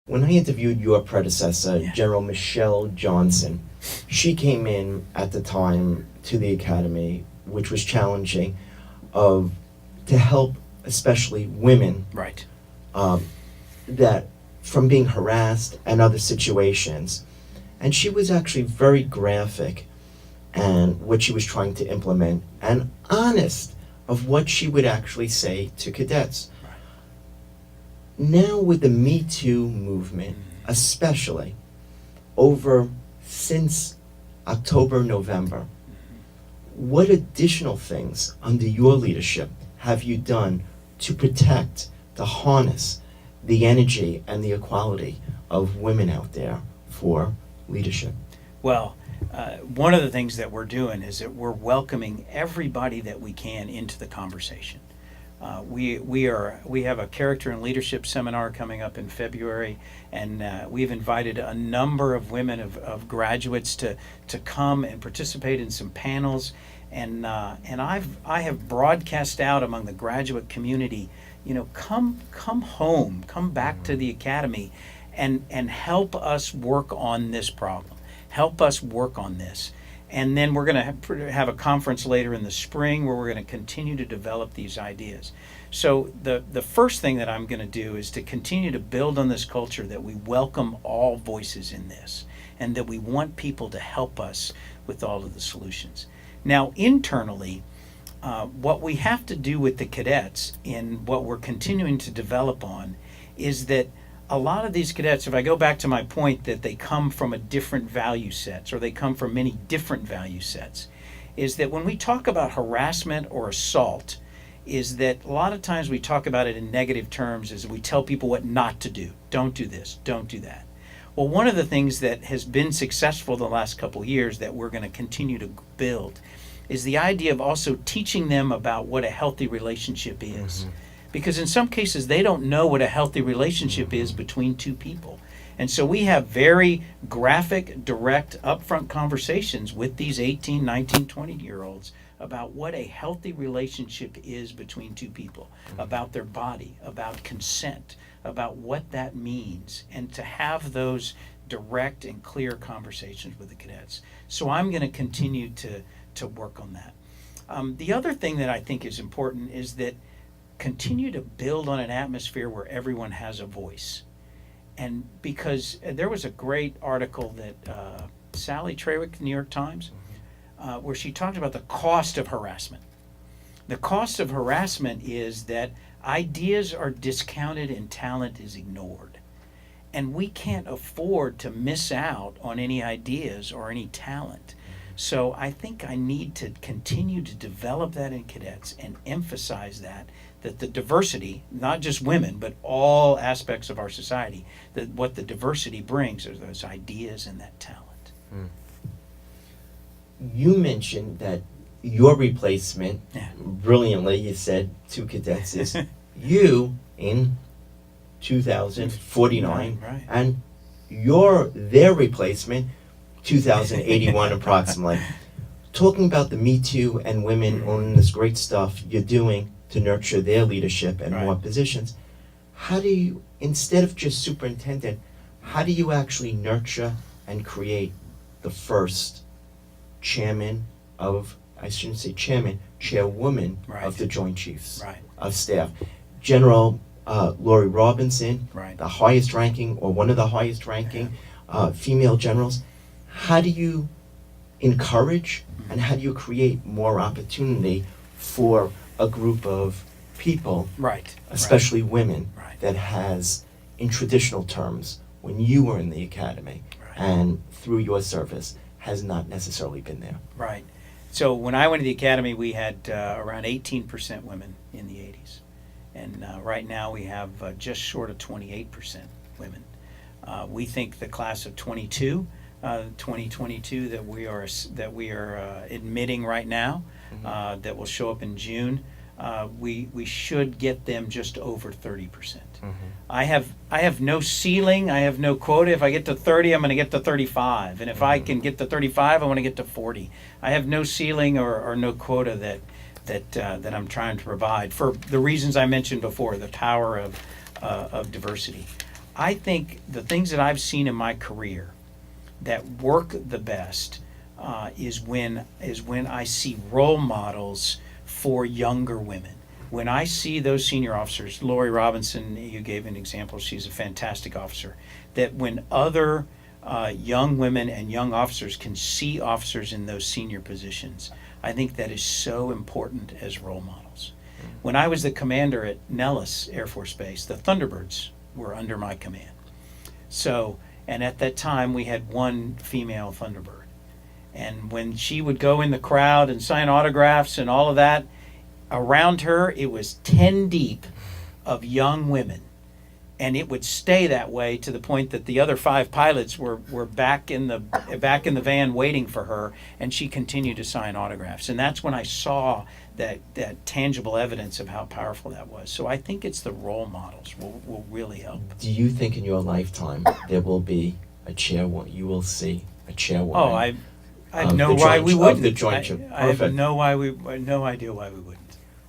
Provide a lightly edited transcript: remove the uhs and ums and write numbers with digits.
When I interviewed your predecessor, Yeah. General Michelle Johnson, she came in at the time to the academy, which was challenging, to help especially women Right. that from being harassed and other situations. And she was actually very graphic and what she was trying to implement and honest of what she would actually say to cadets. Right. Now with the Me Too movement, especially since October, November, what additional things under your leadership have you done to protect, to harness the energy and the equality of women out there for leadership? Well, one of the things that we're doing is that we're welcoming everybody that we can into the conversation. We have a character and leadership seminar coming up in February, and we've invited a number of women of graduates to come and participate in some panels, and I have broadcast out among the graduate community, come home, come back to the academy, and help us work on this problem. Help us work on this. And then we're going to have a conference later in the spring where we're going to continue to develop these ideas. So the first thing that I'm going to do is to continue to build on this culture that we welcome all voices in this and that we want people to help us with all of the solutions. Now, internally, what we have to do with the cadets in what we're continuing to develop on is that a lot of these cadets, if I go back to my point that they come from a different value sets, or they come from many different value sets, is that when we talk about harassment or assault, is that a lot of times we talk about it in negative terms as we tell people what not to do. Don't do this, don't do that. Well, one of the things that has been successful the last couple of years that we're going to continue to build is the idea of also teaching them about what a healthy relationship is. Mm-hmm. Because in some cases, they don't know what a healthy relationship is between two people. And so we have very graphic, direct, upfront conversations with these 18, 19, 20-year-olds about what a healthy relationship is between two people, about their body, about consent, about what that means, and to have those direct and clear conversations with the cadets. So I'm going to continue to work on that. The other thing that I think is important is that continue to build on an atmosphere where everyone has a voice. And because there was a great article that Sally Trawick, New York Times, where she talked about the cost of harassment. The cost of harassment is that ideas are discounted and talent is ignored. And we can't afford to miss out on any ideas or any talent. So I think I need to continue to develop that in cadets and emphasize that the diversity, not just women, but all aspects of our society, that what the diversity brings are those ideas and that talent. You mentioned that your replacement, brilliantly, you said to cadets, is you in 2049, right. and their replacement, 2081 approximately. Talking about the Me Too and women owning this great stuff you're doing to nurture their leadership and more positions, how do you, instead of just superintendent, how do you actually nurture and create the first chairman of, I shouldn't say chairman, chairwoman of the Joint Chiefs of Staff? General Lori Robinson, the highest ranking or one of the highest ranking female generals. How do you encourage and how do you create more opportunity for a group of people, especially women, that has, in traditional terms, when you were in the academy and through your service, has not necessarily been there? Right. So when I went to the academy, we had around 18% women in the 80s. And right now we have just short of 28% women. We think the class of 2022 that we are admitting right now, that will show up in June, we should get them just over 30%. I have no ceiling, I have no quota. If I get to 30, I'm going to get to 35, and if I can get to 35, I want to get to 40. I have no ceiling or no quota that I'm trying to provide for the reasons I mentioned before, the power of diversity. I think the things that I've seen in my career that work the best is when I see role models for younger women. When I see those senior officers, Lori Robinson, you gave an example, she's a fantastic officer, that when other young women and young officers can see officers in those senior positions, I think that is so important as role models. When I was the commander at Nellis Air Force Base, the Thunderbirds were under my command. So, and at that time we had one female Thunderbird. And when she would go in the crowd and sign autographs and all of that, around her it was 10 deep of young women. And it would stay that way to the point that the other 5 pilots were back in the van waiting for her, and she continued to sign autographs. And that's when I saw that tangible evidence of how powerful that was. So I think it's the role models will really help. Do you think in your lifetime there will be a chairwoman? You will see a chairwoman. Oh, I have no why we wouldn't. Of the joint. I have no idea why we wouldn't.